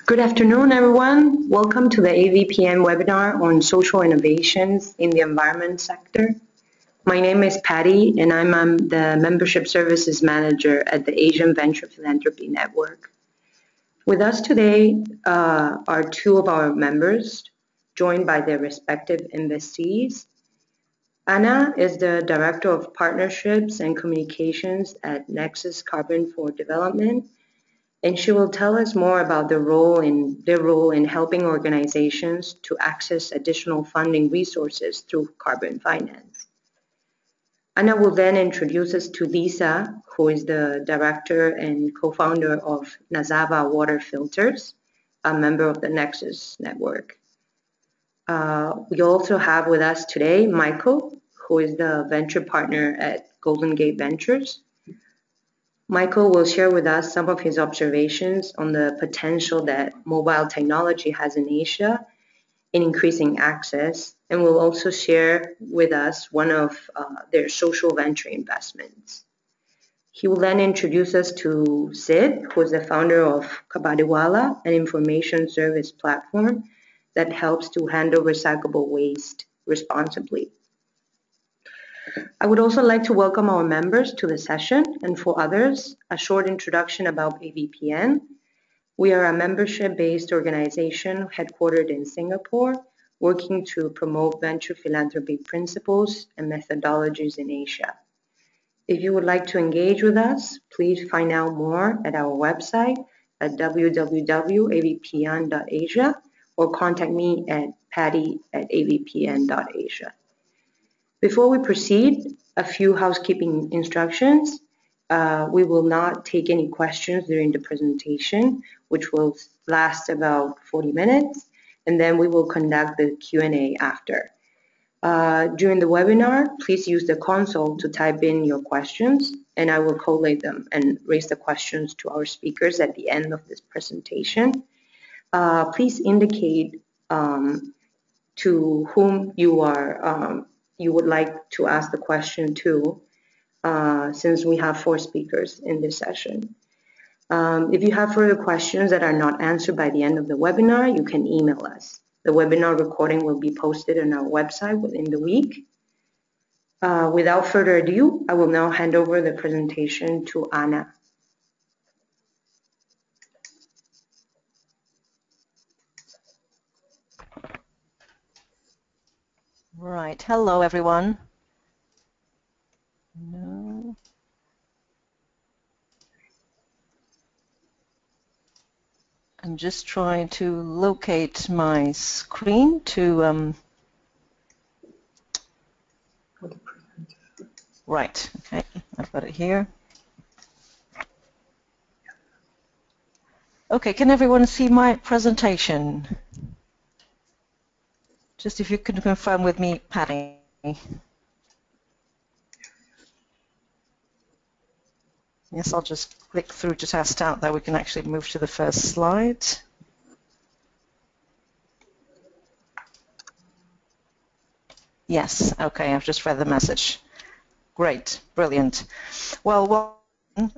Good afternoon, everyone. Welcome to the AVPN webinar on social innovations in the environment sector. My name is Patty, and I'm the Membership Services Manager at the Asian Venture Philanthropy Network. With us today are two of our members, joined by their respective investees. Anna is the Director of Partnerships and Communications at Nexus Carbon for Development, and she will tell us more about their role in helping organizations to access additional funding resources through carbon finance. Anna will then introduce us to Lisa, who is the director and co-founder of Nazava Water Filters, a member of the Nexus network. We also have with us today Michael, who is the venture partner at Golden Gate Ventures. Michael will share with us some of his observations on the potential that mobile technology has in Asia in increasing access, and will also share with us one of their social venture investments. He will then introduce us to Sid, who is the founder of Kabadiwala, an information service platform that helps to handle recyclable waste responsibly. I would also like to welcome our members to the session, and for others, a short introduction about AVPN. We are a membership-based organization headquartered in Singapore, working to promote venture philanthropy principles and methodologies in Asia. If you would like to engage with us, please find out more at our website at www.avpn.asia or contact me at patty@avpn.asia. Before we proceed, a few housekeeping instructions. We will not take any questions during the presentation, which will last about 40 minutes, and then we will conduct the Q&A after. During the webinar, please use the console to type in your questions, and I will collate them and raise the questions to our speakers at the end of this presentation. Please indicate to whom you would like to ask the question to, since we have 4 speakers in this session. If you have further questions that are not answered by the end of the webinar, you can email us. The webinar recording will be posted on our website within the week. Without further ado, I will now hand over the presentation to Anna. Right. Hello, everyone. No. I'm just trying to locate my screen to. Right. Okay. I've got it here. Okay. Can everyone see my presentation? Just if you can confirm with me, Patty. Yes, I'll just click through to test out that we can actually move to the first slide. Yes, okay, I've just read the message. Great, brilliant. Well,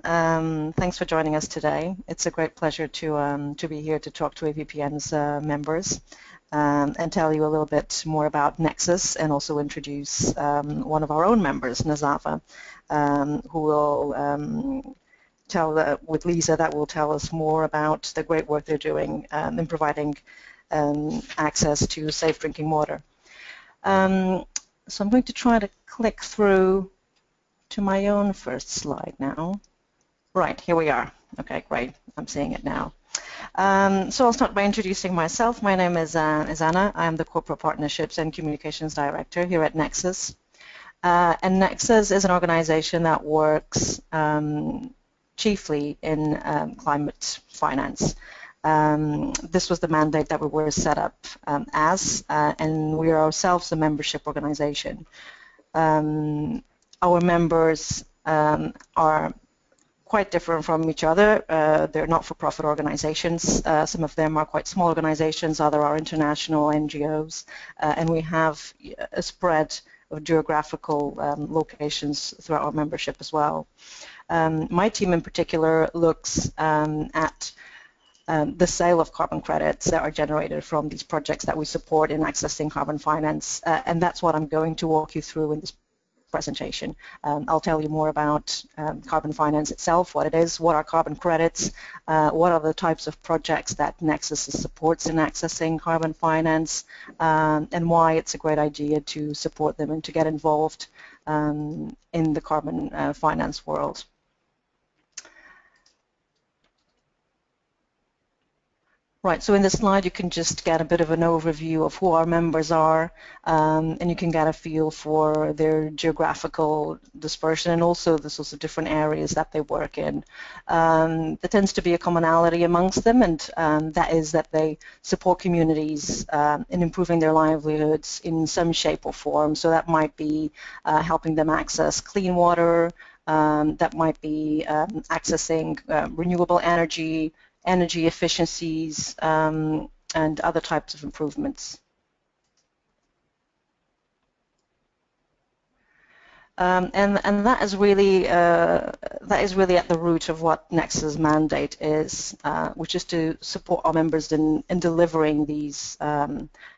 thanks for joining us today. It's a great pleasure to be here to talk to AVPN's members and tell you a little bit more about Nexus, and also introduce one of our own members, Nazava, who will with Lisa, that will tell us more about the great work they're doing in providing access to safe drinking water. So I'm going to try to click through to my own first slide now. Right, here we are. Okay, great. I'm seeing it now. So I'll start by introducing myself. My name is Anna. I'm the Corporate Partnerships and Communications Director here at Nexus. And Nexus is an organization that works chiefly in climate finance. This was the mandate that we were set up as, and we are ourselves a membership organization. Our members are quite different from each other. They're not-for-profit organizations. Some of them are quite small organizations, others are international NGOs, and we have a spread of geographical locations throughout our membership as well. My team in particular looks at the sale of carbon credits that are generated from these projects that we support in accessing carbon finance, and that's what I'm going to walk you through in this presentation. I'll tell you more about carbon finance itself, what it is, what are carbon credits, what are the types of projects that Nexus supports in accessing carbon finance, and why it's a great idea to support them and to get involved in the carbon finance world. Right, so in this slide you can just get a bit of an overview of who our members are, and you can get a feel for their geographical dispersion and also the sorts of different areas that they work in. There tends to be a commonality amongst them, and that is that they support communities in improving their livelihoods in some shape or form. So that might be helping them access clean water, that might be accessing renewable energy efficiencies, and other types of improvements. And that is really at the root of what Nexus' mandate is, which is to support our members in delivering these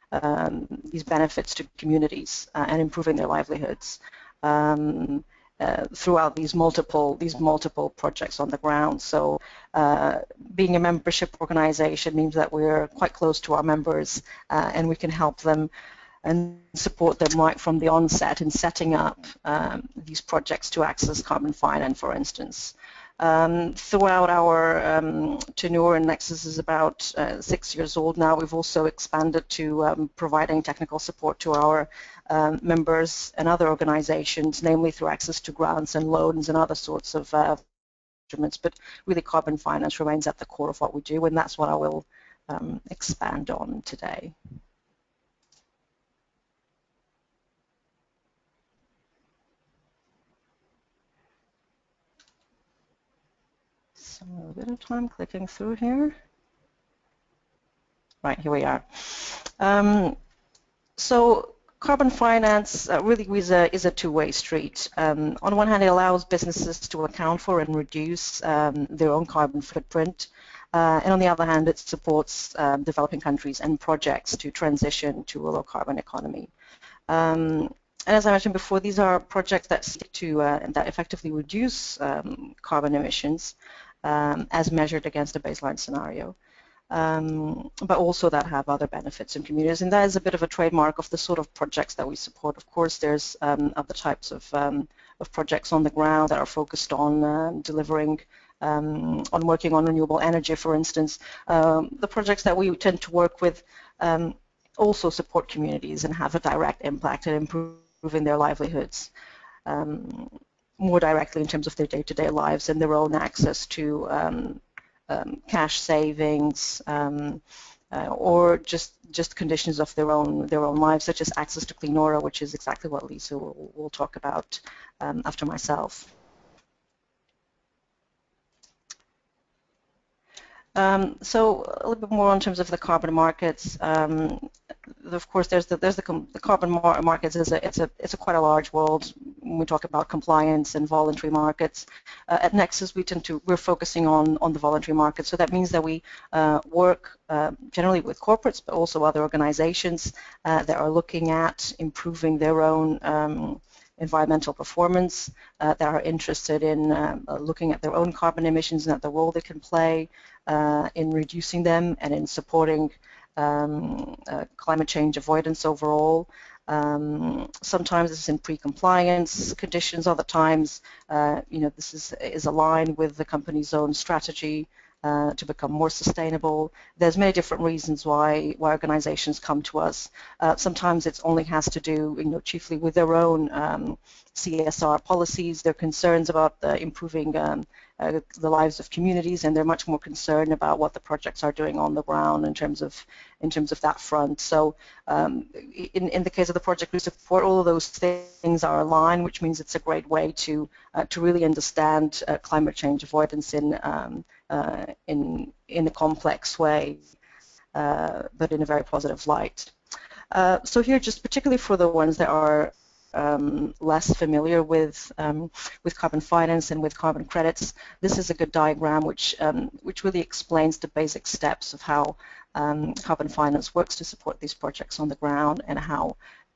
benefits to communities and improving their livelihoods. Throughout these multiple projects on the ground. So being a membership organization means that we're quite close to our members, and we can help them and support them right from the onset in setting up these projects to access carbon finance, for instance. Throughout our tenure, and Nexus is about 6 years old now, we've also expanded to providing technical support to our members and other organizations, namely through access to grants and loans and other sorts of instruments, but really carbon finance remains at the core of what we do, and that's what I will expand on today. So a bit of time clicking through here. Right, here we are. So carbon finance really is a two-way street. On one hand, it allows businesses to account for and reduce their own carbon footprint. And on the other hand, it supports developing countries and projects to transition to a low-carbon economy. And as I mentioned before, these are projects that seek to that effectively reduce carbon emissions as measured against a baseline scenario. But also that have other benefits in communities, and that is a bit of a trademark of the sort of projects that we support. Of course, there's other types of projects on the ground that are focused on delivering, on working on renewable energy, for instance. The projects that we tend to work with also support communities and have a direct impact in improving their livelihoods more directly in terms of their day-to-day lives and their own access to cash savings, or just conditions of their own lives, such as access to clean water, which is exactly what Lisa will talk about after myself. So a little bit more in terms of the carbon markets. Of course, there's the carbon markets. It's a quite a large world when we talk about compliance and voluntary markets. At Nexus, we're focusing on the voluntary market. So that means that we work generally with corporates, but also other organizations that are looking at improving their own environmental performance, that are interested in looking at their own carbon emissions and at the role they can play in reducing them and in supporting climate change avoidance overall. Sometimes this is in pre-compliance conditions. Other times, this is aligned with the company's own strategy to become more sustainable. There's many different reasons why organizations come to us. Sometimes it only has to do, chiefly with their own CSR policies, their concerns about improving the lives of communities, and they're much more concerned about what the projects are doing on the ground in terms of that front. So in the case of the project we support, all of those things are aligned, which means it's a great way to really understand climate change avoidance in a complex way, but in a very positive light. So here, just particularly for the ones that are less familiar with carbon finance and with carbon credits, this is a good diagram which really explains the basic steps of how carbon finance works to support these projects on the ground and how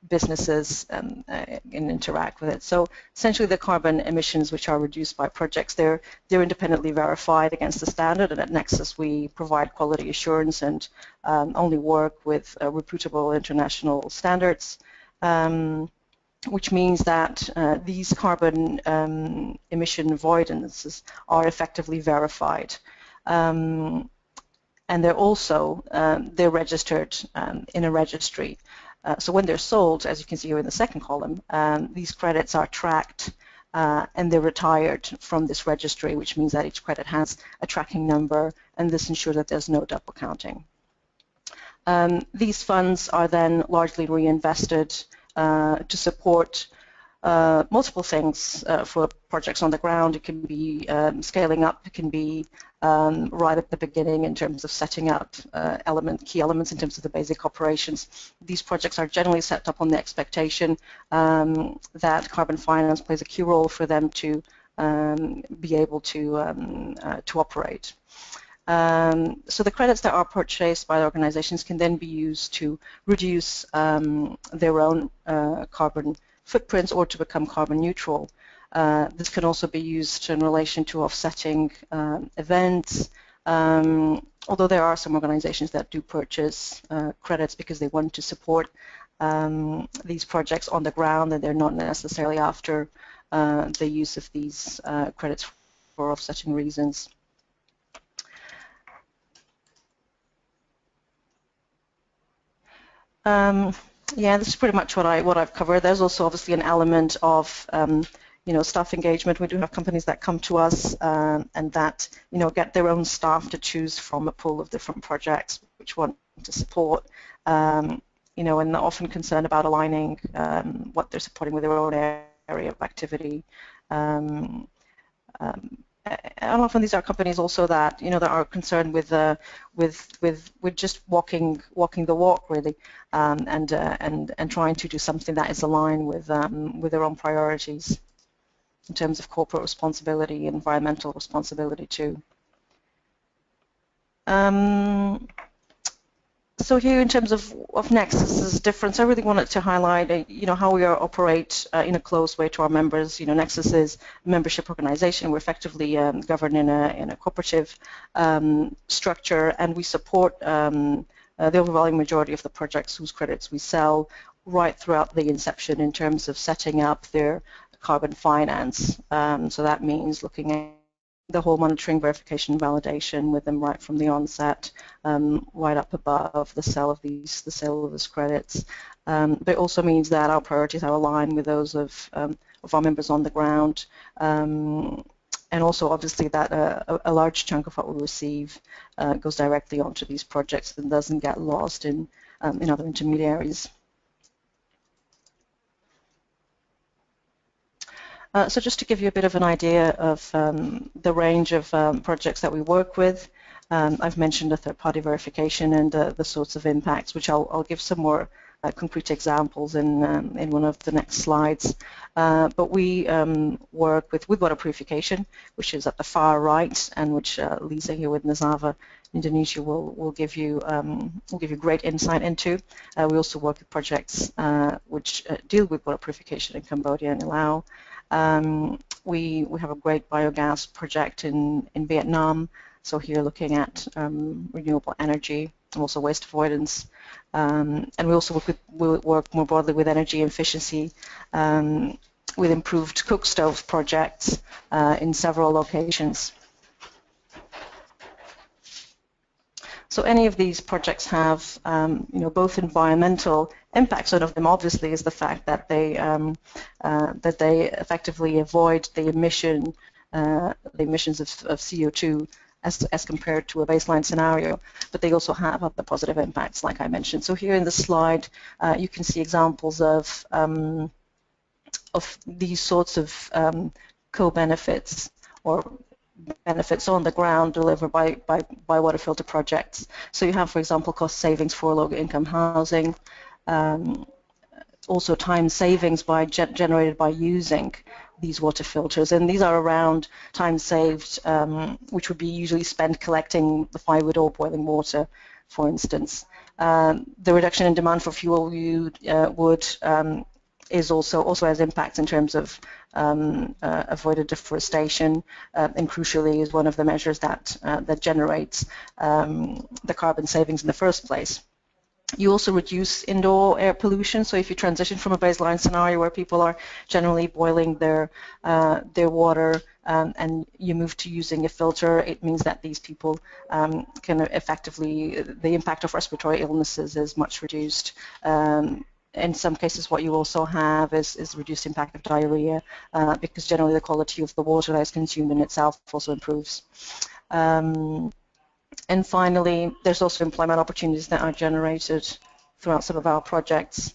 businesses can interact with it. So essentially the carbon emissions which are reduced by projects, they're independently verified against the standard, and at Nexus we provide quality assurance and only work with reputable international standards, which means that these carbon emission avoidances are effectively verified. And they're also they're registered in a registry. So when they're sold, as you can see here in the second column, these credits are tracked and they're retired from this registry, which means that each credit has a tracking number, and this ensures that there's no double counting. These funds are then largely reinvested to support multiple things for projects on the ground. It can be scaling up, it can be right at the beginning in terms of setting up key elements in terms of the basic operations. These projects are generally set up on the expectation that carbon finance plays a key role for them to be able to operate. So the credits that are purchased by the organizations can then be used to reduce their own carbon footprints or to become carbon neutral. This can also be used in relation to offsetting events, although there are some organizations that do purchase credits because they want to support these projects on the ground, and they're not necessarily after the use of these credits for offsetting reasons. Yeah, this is pretty much what I've covered. There's also obviously an element of staff engagement. We do have companies that come to us and that get their own staff to choose from a pool of different projects which want to support. And they're often concerned about aligning what they're supporting with their own area of activity. And often these are companies also that that are concerned with just walking the walk, really, and trying to do something that is aligned with their own priorities in terms of corporate responsibility, environmental responsibility too. So here, in terms of Nexus's difference, I really wanted to highlight, how we operate in a close way to our members. Nexus is a membership organization. We're effectively governed in a cooperative structure, and we support the overwhelming majority of the projects whose credits we sell right throughout the inception in terms of setting up their carbon finance. So that means looking at the whole monitoring, verification, validation with them right from the onset, right up above the sale of these credits. But it also means that our priorities are aligned with those of our members on the ground, and also obviously that a large chunk of what we receive goes directly onto these projects and doesn't get lost in other intermediaries. So just to give you a bit of an idea of the range of projects that we work with, I've mentioned the third-party verification and the sorts of impacts, which I'll give some more concrete examples in one of the next slides. But we work with water purification, which is at the far right, and which Lisa here with Nazava Indonesia will give you great insight into. We also work with projects which deal with water purification in Cambodia and Laos. We have a great biogas project in Vietnam, so here looking at renewable energy and also waste avoidance. And we also work more broadly with energy efficiency with improved cook stove projects in several locations. So any of these projects have, both environmental impacts. One of them, obviously, is the fact that they effectively avoid the emissions of CO2 as compared to a baseline scenario. But they also have other positive impacts, like I mentioned. So here in the slide, you can see examples of these sorts of co-benefits or benefits on the ground delivered by water filter projects. So you have, for example, cost savings for low-income housing, also time savings by generated by using these water filters, and these are around time saved, which would be usually spent collecting the firewood or boiling water, for instance. The reduction in demand for fuel wood is also has impacts in terms of avoided deforestation, and crucially is one of the measures that generates the carbon savings in the first place. You also reduce indoor air pollution. So if you transition from a baseline scenario where people are generally boiling their water, and you move to using a filter, it means that these people can effectively, the impact of respiratory illnesses is much reduced. In some cases, what you also have is reduced impact of diarrhea, because generally the quality of the water that is consumed in itself also improves. And finally, there's also employment opportunities that are generated throughout some of our projects.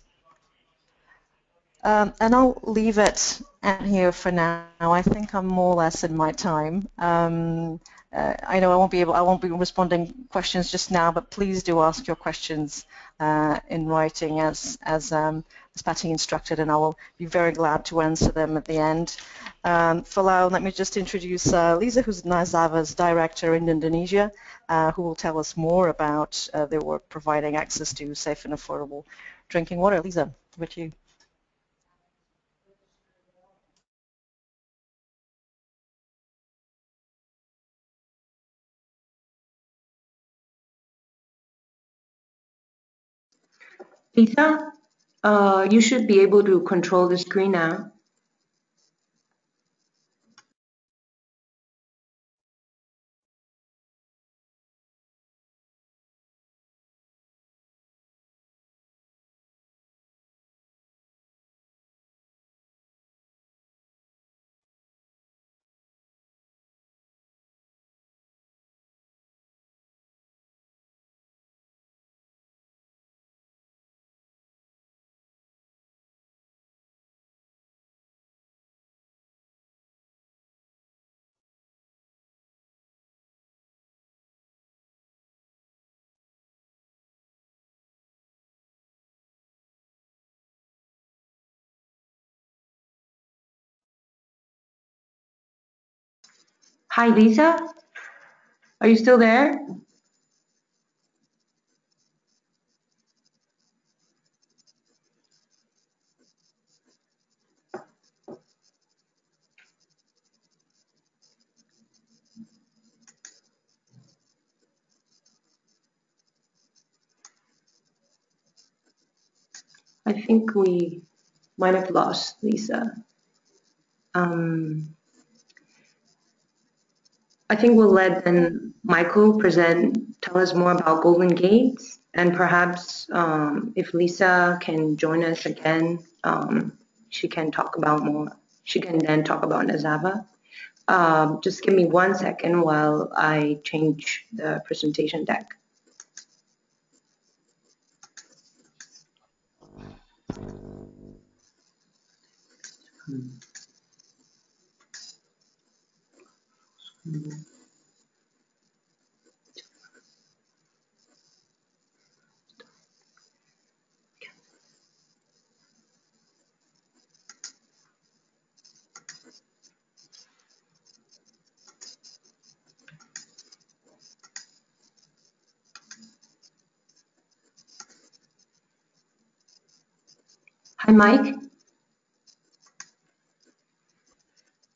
And I'll leave it at here for now. I think I'm more or less in my time. I know I won't be responding questions just now, but please do ask your questions in writing as Patty instructed, and I will be very glad to answer them at the end. For now, let me just introduce Lisa, who's NASAVA's director in Indonesia, who will tell us more about their work providing access to safe and affordable drinking water. Lisa, over to you. Lisa, you should be able to control the screen now. Hi, Lisa. Are you still there? I think we might have lost Lisa. I think we'll let then Michael tell us more about Golden Gates, and perhaps if Lisa can join us again, she can talk about more. She can then talk about NASAVA. Just give me 1 second while I change the presentation deck. Hi, Mike.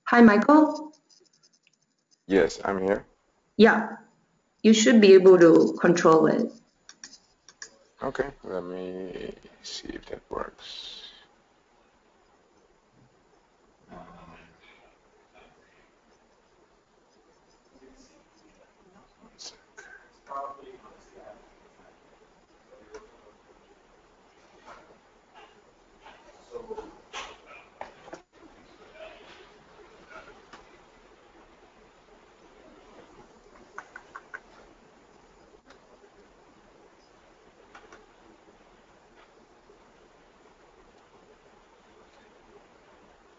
Hi, Michael. Yes, I'm here. Yeah, you should be able to control it. Okay, let me see if that works.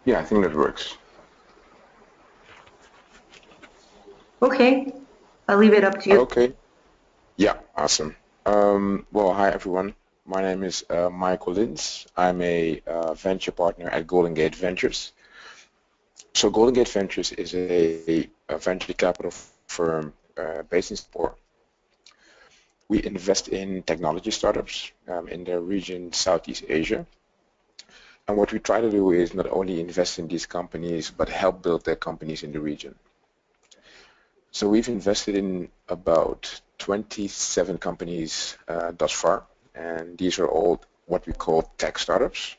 Yeah, I think that works. Okay, I'll leave it up to you. Okay. Yeah, awesome. Well, hi everyone. My name is Michael Lins. I'm a venture partner at Golden Gate Ventures. So Golden Gate Ventures is a venture capital firm based in Singapore. We invest in technology startups in the region Southeast Asia. And what we try to do is not only invest in these companies, but help build their companies in the region. So we've invested in about 27 companies thus far, and these are all what we call tech startups.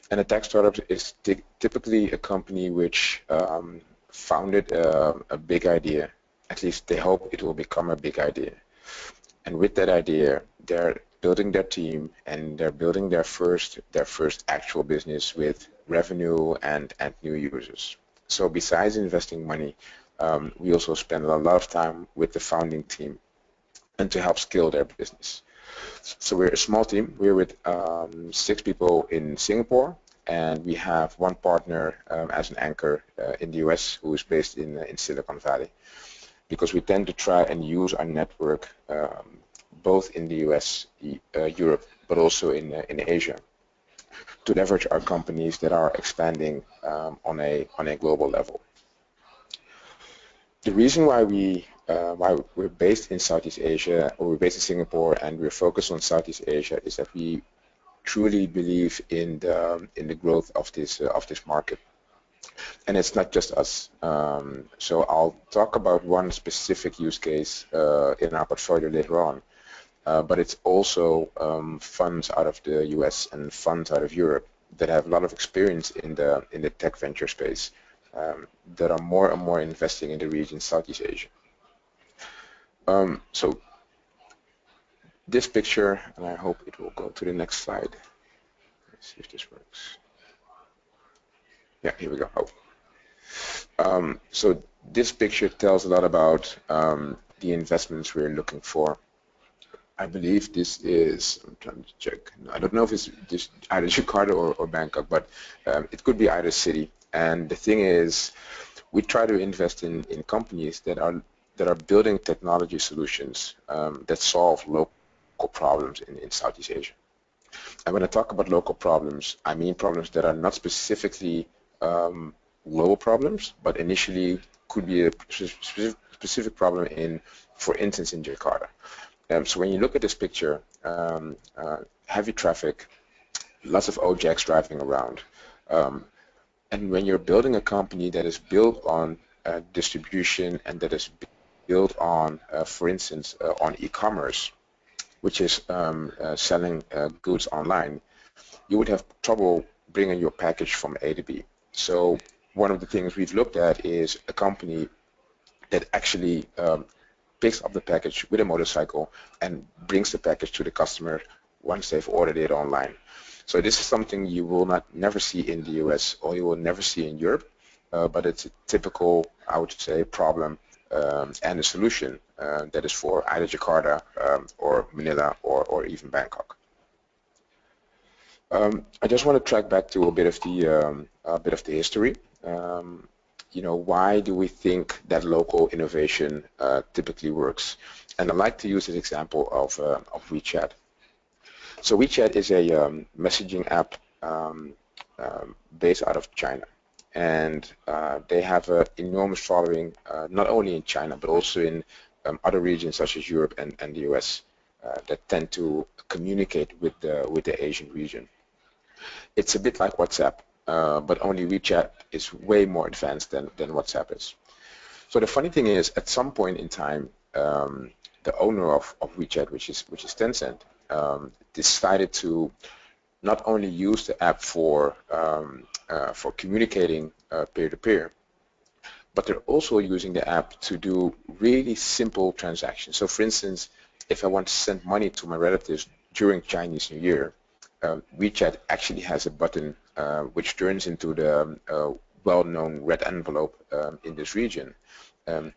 And a tech startup is typically a company which founded a big idea. At least they hope it will become a big idea. And with that idea, they're building their team and they're building their first actual business with revenue and new users. So besides investing money, we also spend a lot of time with the founding team and to help scale their business. So we're a small team. We're with 6 people in Singapore, and we have one partner as an anchor in the US who is based in Silicon Valley, because we tend to try and use our network both in the US, Europe, but also in Asia, to leverage our companies that are expanding on a global level. The reason why we're based in Southeast Asia, or we're based in Singapore, and we're focused on Southeast Asia, is that we truly believe in the growth of this market. And it's not just us. So I'll talk about one specific use case in our portfolio later on. But it's also funds out of the US and funds out of Europe that have a lot of experience in the tech venture space, that are more and more investing in the region Southeast Asia. So this picture, and I hope it will go to the next slide. Let's see if this works. Yeah, here we go. So this picture tells a lot about the investments we're looking for. I believe this is, I'm trying to check. I don't know if it's either Jakarta or Bangkok, but it could be either city. And the thing is, we try to invest in companies that are building technology solutions that solve local problems in Southeast Asia. And when I talk about local problems, I mean problems that are not specifically global problems, but initially could be a specific problem for instance, in Jakarta. So when you look at this picture, heavy traffic, lots of Ojeks driving around, and when you're building a company that is built on distribution and that is built on, for instance, on e-commerce, which is selling goods online, you would have trouble bringing your package from A to B. So one of the things we've looked at is a company that actually picks up the package with a motorcycle and brings the package to the customer once they've ordered it online. So this is something you will never see in the US, or you will never see in Europe, but it's a typical, I would say, problem and a solution that is for either Jakarta or Manila or even Bangkok. I just want to track back to a bit of the history. Why do we think that local innovation typically works? And I like to use this example of WeChat. So WeChat is a messaging app based out of China, and they have an enormous following, not only in China but also in other regions such as Europe and the US that tend to communicate with the Asian region. It's a bit like WhatsApp, but only WeChat is way more advanced than WhatsApp is. So the funny thing is, at some point in time, the owner of WeChat, which is Tencent, decided to not only use the app for communicating peer-to-peer, but they're also using the app to do really simple transactions. So for instance, if I want to send money to my relatives during Chinese New Year, WeChat actually has a button which turns into the well-known red envelope in this region, and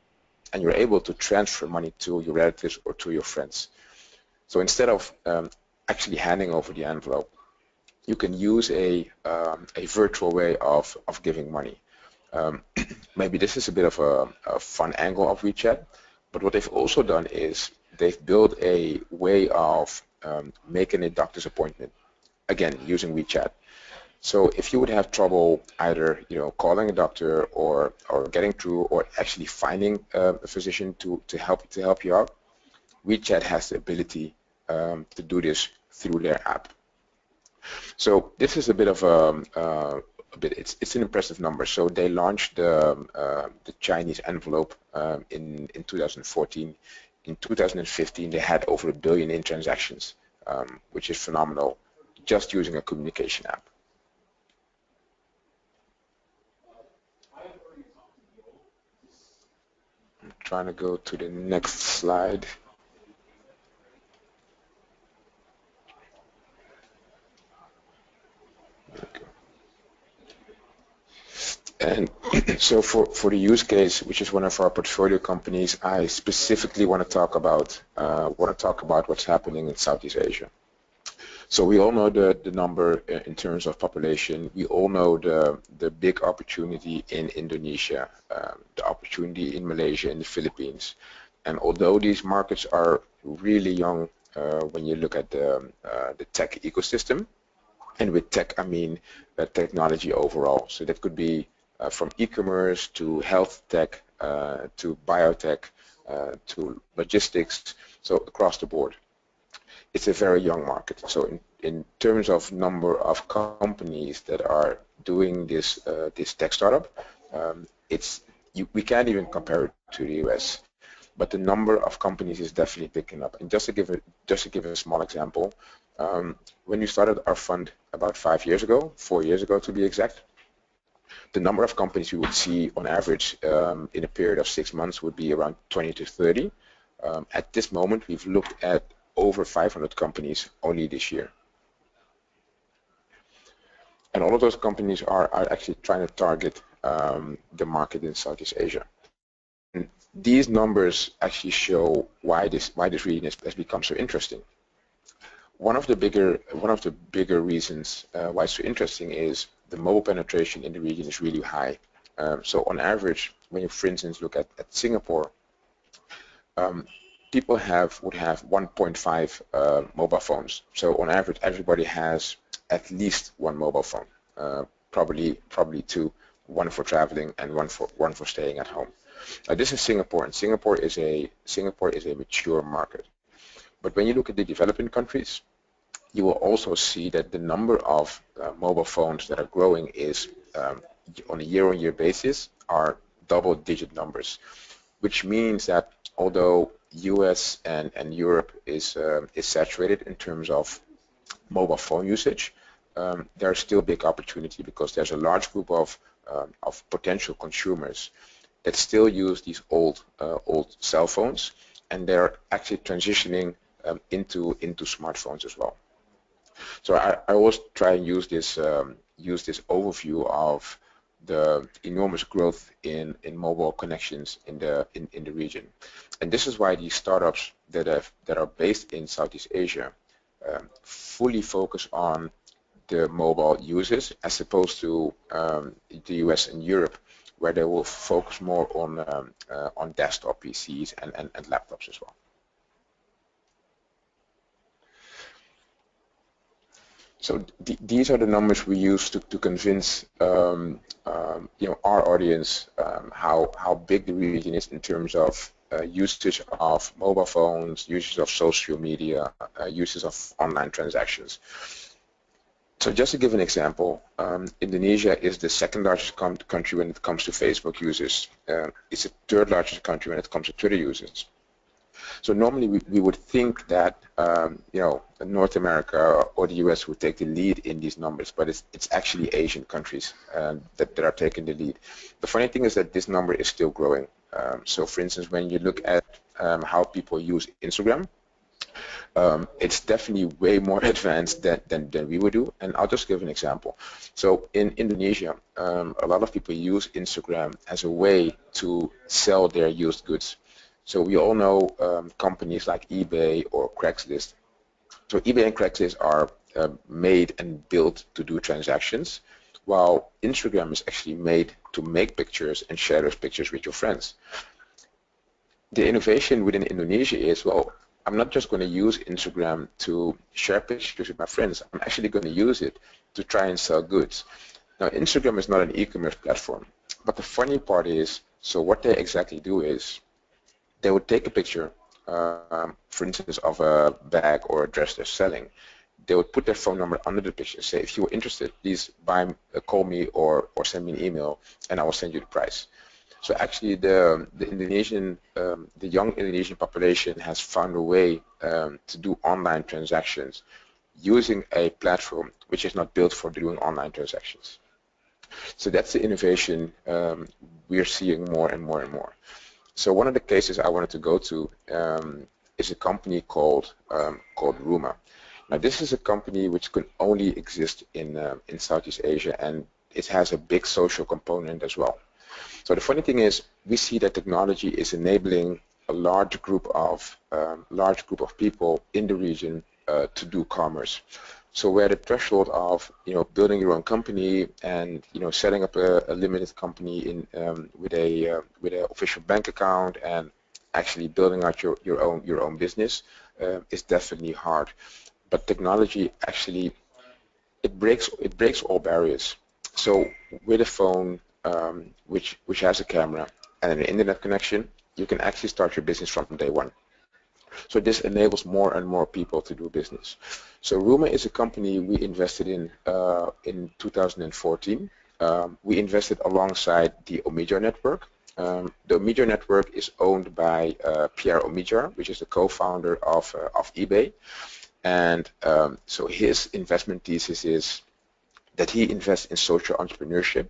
you're able to transfer money to your relatives or to your friends. So instead of actually handing over the envelope, you can use a virtual way of giving money. Maybe this is a bit of a fun angle of WeChat, but what they've also done is they've built a way of making a doctor's appointment, again, using WeChat. So if you would have trouble either, calling a doctor or getting through or actually finding a physician to help you out, WeChat has the ability to do this through their app. So this is a bit of it's an impressive number. So they launched the Chinese envelope in 2014. In 2015, they had over 1 billion in transactions, which is phenomenal, just using a communication app. I'm trying to go to the next slide. And so for the use case, which is one of our portfolio companies, I specifically want to talk about what's happening in Southeast Asia. So we all know the number in terms of population. We all know the big opportunity in Indonesia, the opportunity in Malaysia and the Philippines. And although these markets are really young, when you look at the tech ecosystem, and with tech I mean technology overall. So that could be from e-commerce to health tech to biotech to logistics, so across the board. It's a very young market. So in terms of number of companies that are doing this tech startup, we can't even compare it to the US. But the number of companies is definitely picking up. And just to give a small example, when we started our fund about 4 years ago to be exact, the number of companies we would see on average in a period of 6 months would be around 20 to 30. At this moment, we've looked at over 500 companies only this year. And all of those companies are actually trying to target the market in Southeast Asia. And these numbers actually show why this region has become so interesting. One of the bigger reasons why it's so interesting is the mobile penetration in the region is really high. So on average, when you, for instance, look at Singapore, people would have 1.5 mobile phones. So on average, everybody has at least one mobile phone, probably two, one for traveling and one for staying at home. This is Singapore, and Singapore is a mature market. But when you look at the developing countries, you will also see that the number of mobile phones that are growing is on a year-on-year basis are double-digit numbers, which means that although US and Europe is saturated in terms of mobile phone usage, there's still a big opportunity because there's a large group of potential consumers that still use these old cell phones, and they're actually transitioning into smartphones as well. So I always try and use this overview of the enormous growth in mobile connections in the region, and this is why these startups that are based in Southeast Asia fully focus on the mobile users as opposed to the US and Europe, where they will focus more on desktop PCs and laptops as well. So these are the numbers we use to convince our audience how big the region is in terms of usage of mobile phones, usage of social media, uses of online transactions. So just to give an example, Indonesia is the second largest country when it comes to Facebook users. It's the third largest country when it comes to Twitter users. So normally we would think that North America or the US would take the lead in these numbers, but it's actually Asian countries that are taking the lead. The funny thing is that this number is still growing. So for instance, when you look at how people use Instagram, it's definitely way more advanced than we would do, and I'll just give an example. So in Indonesia, a lot of people use Instagram as a way to sell their used goods. So we all know companies like eBay or Craigslist. So eBay and Craigslist are made and built to do transactions, while Instagram is actually made to make pictures and share those pictures with your friends. The innovation within Indonesia is, well, I'm not just going to use Instagram to share pictures with my friends. I'm actually going to use it to try and sell goods. Now, Instagram is not an e-commerce platform, but the funny part is, so what they exactly do is they would take a picture, for instance, of a bag or a dress they're selling. They would put their phone number under the picture, say, if you're interested, please call me or send me an email, and I will send you the price. So actually, the young Indonesian population has found a way to do online transactions using a platform which is not built for doing online transactions. So that's the innovation we're seeing more and more and more. So one of the cases I wanted to go to is a company called Ruma. Now this is a company which could only exist in Southeast Asia, and it has a big social component as well. So the funny thing is, we see that technology is enabling a large group of people in the region to do commerce. So where the threshold of building your own company and setting up a limited company with an official bank account and actually building out your own business is definitely hard. But technology actually it breaks all barriers. So with a phone which has a camera and an internet connection, you can actually start your business from day one. So this enables more and more people to do business. So Ruma is a company we invested in 2014. We invested alongside the Omijar network. The Omijar network is owned by Pierre Omijar, which is the co-founder of eBay. And so his investment thesis is that he invests in social entrepreneurship,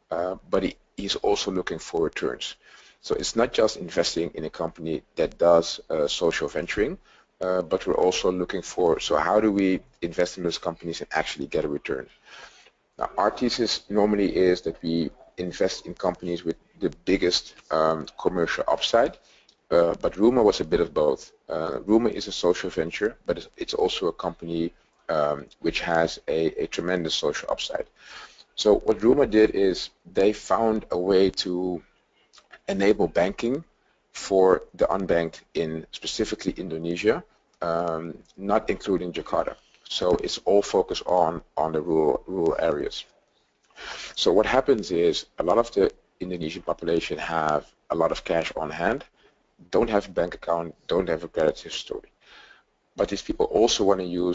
but he's also looking for returns. So it's not just investing in a company that does social venturing, but we're also looking for, so how do we invest in those companies and actually get a return? Now, our thesis normally is that we invest in companies with the biggest commercial upside, but Ruma was a bit of both. Ruma is a social venture, but it's also a company which has a tremendous social upside. So what Ruma did is they found a way to enable banking for the unbanked in specifically Indonesia, not including Jakarta. So it's all focused on the rural areas. So what happens is a lot of the Indonesian population have a lot of cash on hand, don't have a bank account, don't have a credit history. But these people also want to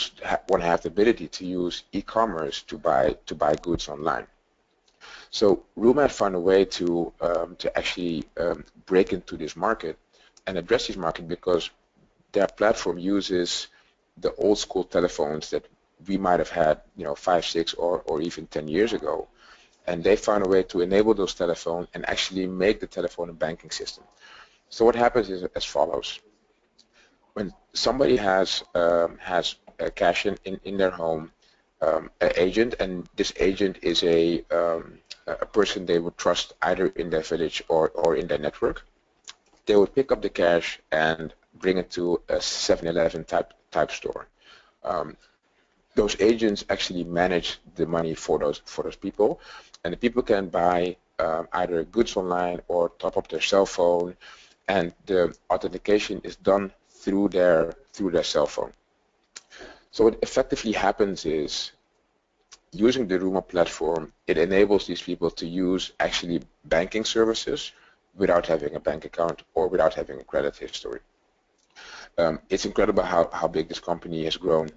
have the ability to use e-commerce to buy goods online. So Ruma found a way to actually break into this market and address this market because their platform uses the old school telephones that we might have had 5, 6 or even 10 years ago, and they found a way to enable those telephones and actually make the telephone a banking system. So what happens is as follows. When somebody has cash in their home, an agent, and this agent is a person they would trust either in their village or in their network, they would pick up the cash and bring it to a 7-Eleven type store. Those agents actually manage the money for those people, and the people can buy either goods online or top up their cell phone, and the authentication is done through their cell phone. So what effectively happens is, using the Ruma platform, it enables these people to use actually banking services without having a bank account or without having a credit history. It's incredible how big this company has grown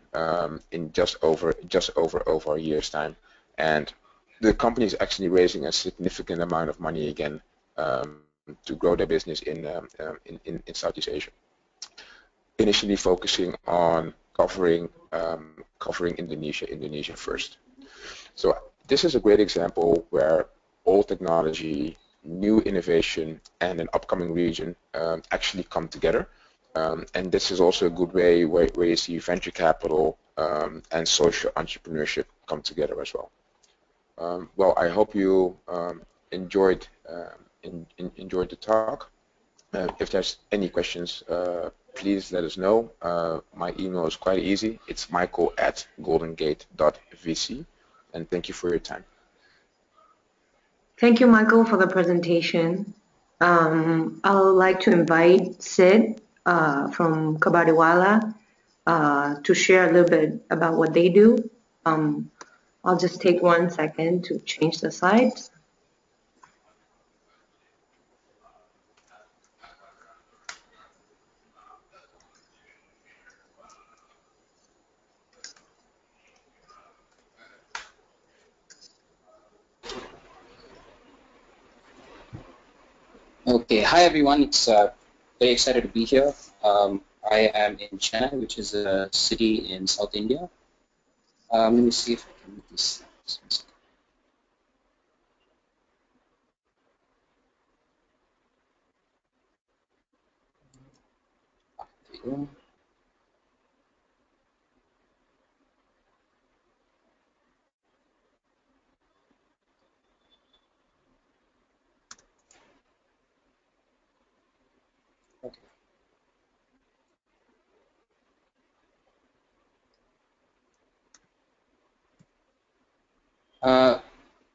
in just over a year's time, and the company is actually raising a significant amount of money again to grow their business in Southeast Asia. Initially focusing on covering Indonesia first. So this is a great example where old technology, new innovation, and an upcoming region actually come together. And this is also a good way where you see venture capital and social entrepreneurship come together as well. Well, I hope you enjoyed the talk. If there's any questions, please let us know. My email is quite easy. It's michael@goldengate.vc. And thank you for your time. Thank you, Michael, for the presentation. I would like to invite Sid from Kabadiwala to share a little bit about what they do. I'll just take 1 second to change the slides. Okay, hi everyone. It's very excited to be here. I am in Chennai, which is a city in South India. Let me see if I can make this. There we go. Okay.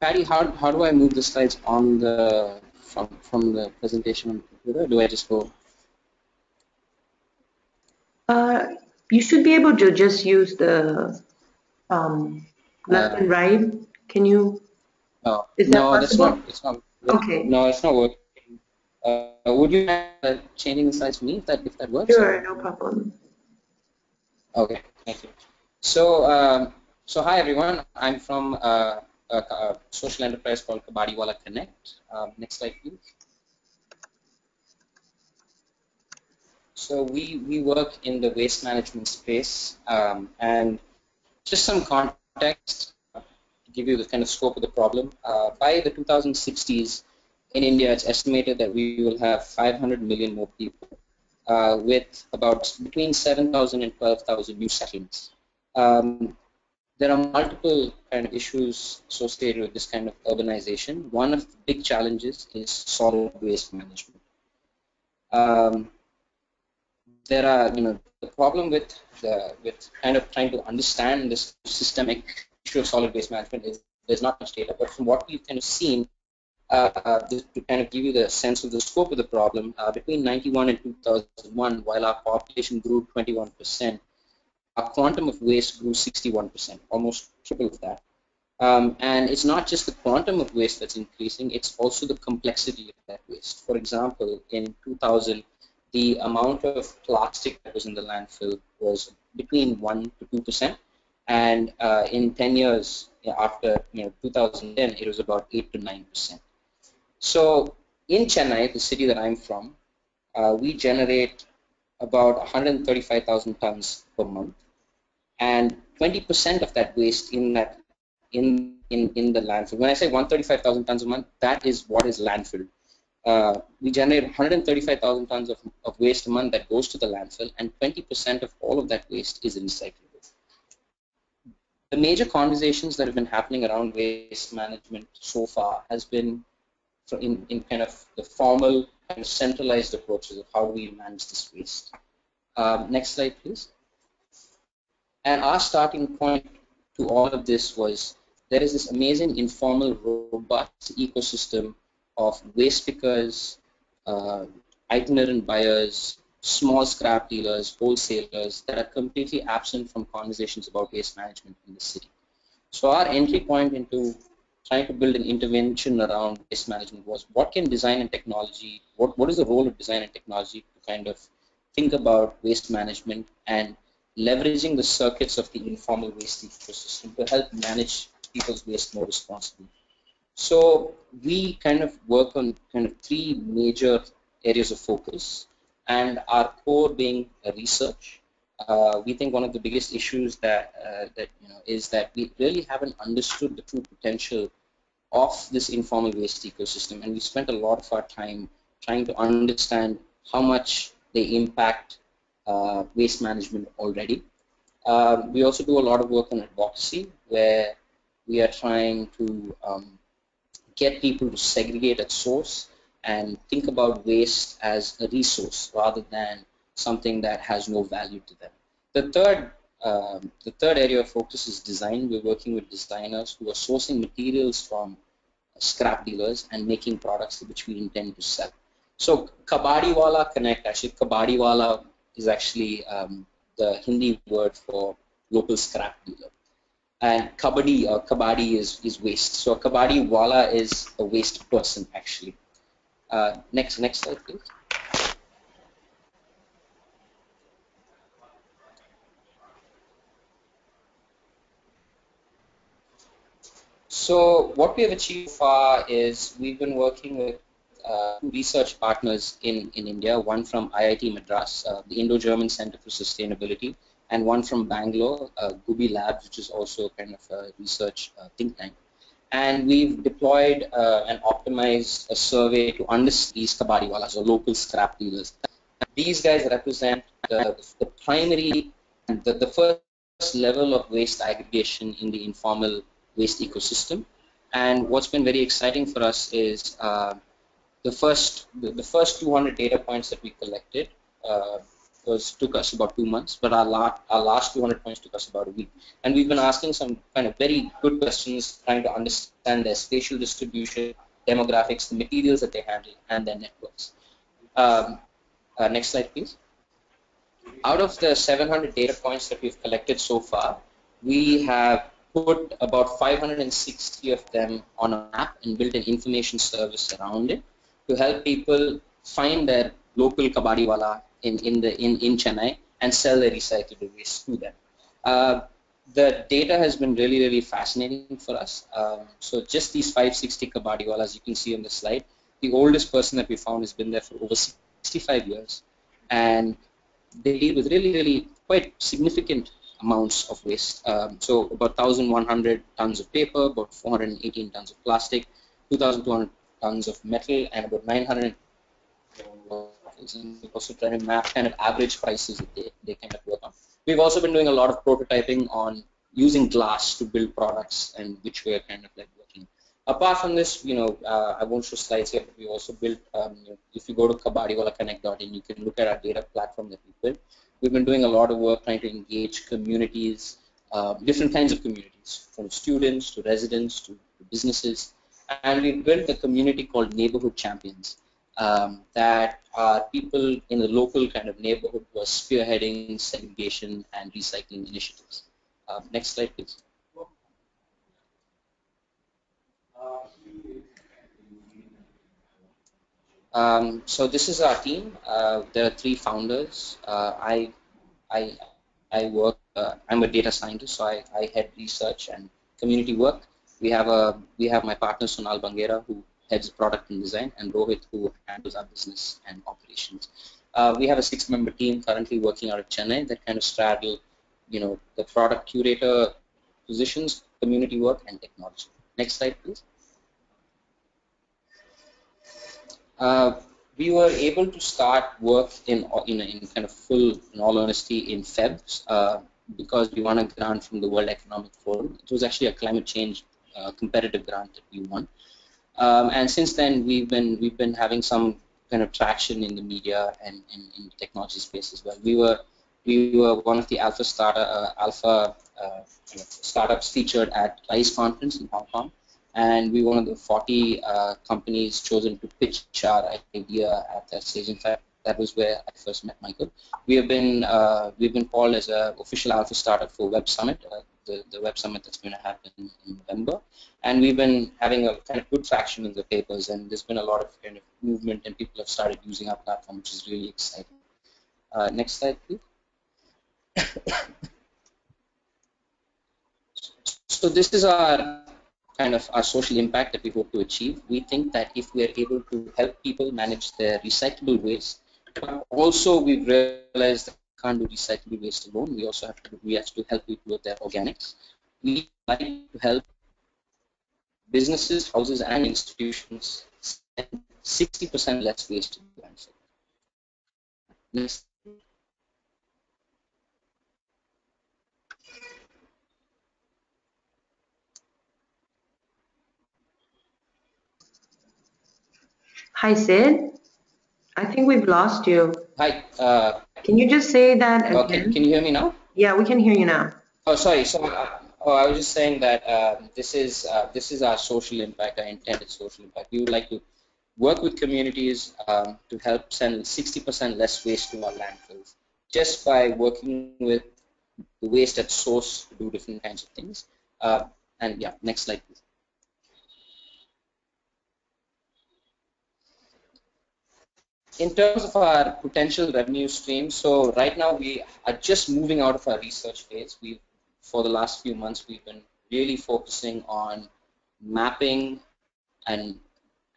Patty, how do I move the slides on the from the presentation on the computer? Do I just go? You should be able to just use the left and right. Can you? No, Is that no, that's not. possible? It's not. Okay, No, it's not working. Would you mind changing the slides for me if that works? sure, Or? no problem. Okay, thank you. So hi everyone. I'm from a social enterprise called Kabadiwala Connect. Next slide, please. So we work in the waste management space, and just some context to give you the kind of scope of the problem. By the 2060s, in India, it's estimated that we will have 500 million more people, with about between 7,000 and 12,000 new settlements. There are multiple kind of issues associated with this kind of urbanization. One of the big challenges is solid waste management. Um, there are, the problem with kind of trying to understand this systemic issue of solid waste management is there's not much data. But from what we've kind of seen, to kind of give you the sense of the scope of the problem, between 91 and 2001, while our population grew 21%, our quantum of waste grew 61%, almost triple of that. And it's not just the quantum of waste that's increasing, it's also the complexity of that waste. For example, in 2000, the amount of plastic that was in the landfill was between 1 to 2%. And in 10 years after 2010, it was about 8 to 9%. So in Chennai, the city that I'm from, we generate about 135,000 tons per month, and 20% of that waste in the landfill. When I say 135,000 tons a month, that is what is landfill. We generate 135,000 tons of waste a month that goes to the landfill, and 20% of all of that waste is recyclable. The major conversations that have been happening around waste management so far has been in kind of the formal kind of centralized approaches of how we manage this waste. Next slide, please. And our starting point to all of this was there is this amazing informal, robust ecosystem of waste pickers, itinerant buyers, small scrap dealers, wholesalers that are completely absent from conversations about waste management in the city. So our entry point into trying to build an intervention around waste management was what can design and technology, what is the role of design and technology to kind of think about waste management and leveraging the circuits of the informal waste ecosystem to help manage people's waste more responsibly. So we kind of work on kind of three major areas of focus, and our core being research. We think one of the biggest issues that is that we really haven't understood the true potential of this informal waste ecosystem, and we spent a lot of our time trying to understand how much they impact waste management already. We also do a lot of work on advocacy, where we are trying to get people to segregate at source and think about waste as a resource rather than something that has no value to them. The third area of focus is design. We're working with designers who are sourcing materials from scrap dealers and making products which we intend to sell. So Kabadiwala Connect, actually Kabadiwala is actually the Hindi word for local scrap dealer. And kabadi is waste. So a Kabadiwala is a waste person actually. Next slide, please. So what we have achieved so far is we've been working with two research partners in India, one from IIT Madras, the Indo-German Center for Sustainability, and one from Bangalore, Gubi Labs, which is also kind of a research think tank. And we've deployed and optimized a survey to understand these kabadiwalas or local scrap dealers. These guys represent the primary and the first level of waste aggregation in the informal waste ecosystem. And what's been very exciting for us is the first 200 data points that we collected took us about 2 months, but our last 200 points took us about a week. And we've been asking some kind of very good questions, trying to understand their spatial distribution, demographics, the materials that they handle, and their networks. Next slide, please. Out of the 700 data points that we've collected so far, we have put about 560 of them on a map and built an information service around it to help people find their local kabadiwala in Chennai and sell their recyclable waste to them. The data has been really fascinating for us. So just these 560 kabadiwalas you can see on the slide, the oldest person that we found has been there for over 65 years, and they deal with really quite significant amounts of waste. So about 1,100 tons of paper, about 418 tons of plastic, 2,200 tons of metal, and about 900. Also trying to map kind of average prices that they kind of work on. We've also been doing a lot of prototyping on using glass to build products, and which we're kind of like working. Apart from this, I won't show slides here, but we also built, if you go to kabadiwalaconnect.in, you can look at our data platform that we built. We've been doing a lot of work trying to engage communities, different kinds of communities, from students to residents to businesses. And we built a community called Neighborhood Champions that are people in the local kind of neighborhood who are spearheading segregation and recycling initiatives. Next slide, please. So this is our team. There are 3 founders. I work. I'm a data scientist, so I head research and community work. We have my partner Sonal Bangera, who heads product and design, and Rohit, who handles our business and operations. We have a 6-member team currently working out of Chennai that kind of straddle, the product curator positions, community work, and technology. Next slide, please. We were able to start work in kind of full, in all honesty, in Feb, because we won a grant from the World Economic Forum. It was actually a climate change competitive grant that we won. And since then, we've been having some kind of traction in the media and in the technology space as well. We were one of the alpha startups featured at RISE conference in Hong Kong, and we were one of the 40 companies chosen to pitch our idea at that stage. In fact, that was where I first met Michael. We've been called as an official alpha startup for Web Summit, the Web Summit that's going to happen in November. And we've been having a kind of good traction in the papers, and there's been a lot of kind of movement, and people have started using our platform, which is really exciting. Next slide, please. So this is our kind of our social impact that we hope to achieve. We think that if we are able to help people manage their recyclable waste, but also we've realized that we can't do recyclable waste alone. We also have to help people with their organics. We like to help businesses, houses, and institutions send 60% less waste to the landfill. Next. Hi, Sid. I think we've lost you. Hi. Can you just say that again? Okay, can you hear me now? Yeah, we can hear you now. Oh, sorry. So, I was just saying that this is our social impact, our intended social impact. We would like to work with communities to help send 60% less waste to our landfills just by working with the waste at source to do different kinds of things. And yeah, next slide, please. In terms of our potential revenue stream, so right now we are just moving out of our research phase. For the last few months, we've been really focusing on mapping and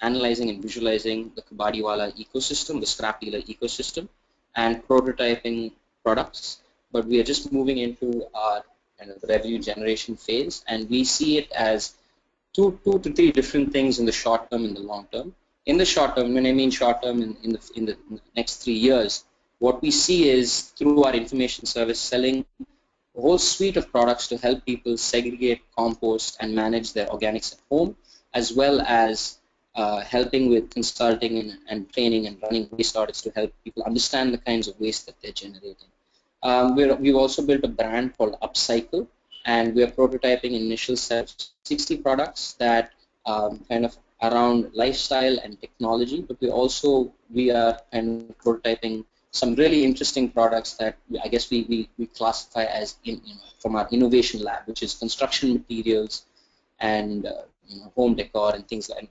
analyzing and visualizing the Kabadiwala ecosystem, the scrap dealer ecosystem, and prototyping products. But we are just moving into our kind of revenue generation phase, and we see it as two to three different things in the short term and the long term. In the short term, when I mean short term, in the next 3 years, what we see is through our information service selling a whole suite of products to help people segregate, compost, and manage their organics at home, as well as helping with consulting and training and running waste audits to help people understand the kinds of waste that they're generating. We've also built a brand called Upcycle, and we're prototyping initial set of 60 products that kind of around lifestyle and technology, but we are kind of prototyping some really interesting products that I guess we classify as from our innovation lab, which is construction materials and home decor and things like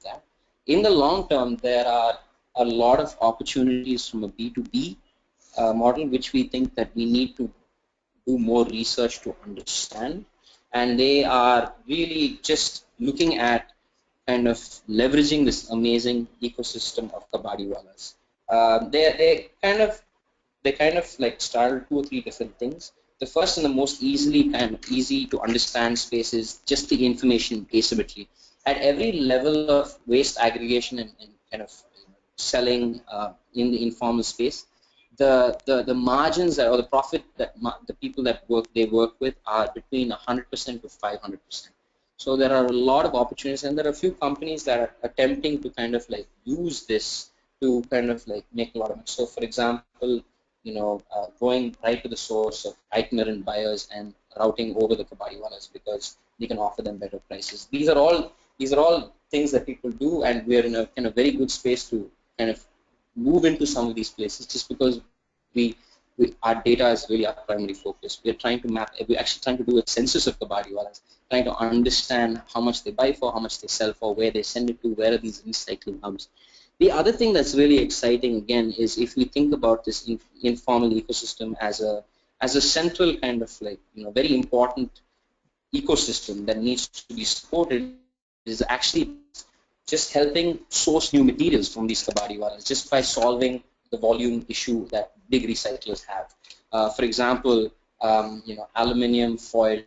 that. In the long term, there are a lot of opportunities from a B2B model, which we think that we need to do more research to understand, and they are really just looking at kind of leveraging this amazing ecosystem of Kabadiwalas. They kind of like started 2 or 3 different things. The first and the most easy to understand space is just the information asymmetry. At every level of waste aggregation and kind of selling in the informal space, the margins or the profit that the people that work with are between 100% to 500%. So there are a lot of opportunities, and there are a few companies that are attempting to kind of like use this to kind of like make a lot of money. So for example, going right to the source of itinerant buyers and routing over the Kabadiwalas because they can offer them better prices. These are all things that people do, and we are in a very good space to kind of move into some of these places just because our data is really our primary focus. We're actually trying to do a census of Kabadiwalas, trying to understand how much they buy for, how much they sell for, where they send it to, where are these recycling hubs. The other thing that's really exciting again is if we think about this informal ecosystem as a central kind of like very important ecosystem that needs to be supported, is actually just helping source new materials from these Kabadiwalas just by solving the volume issue that big recyclers have. For example, aluminium foil,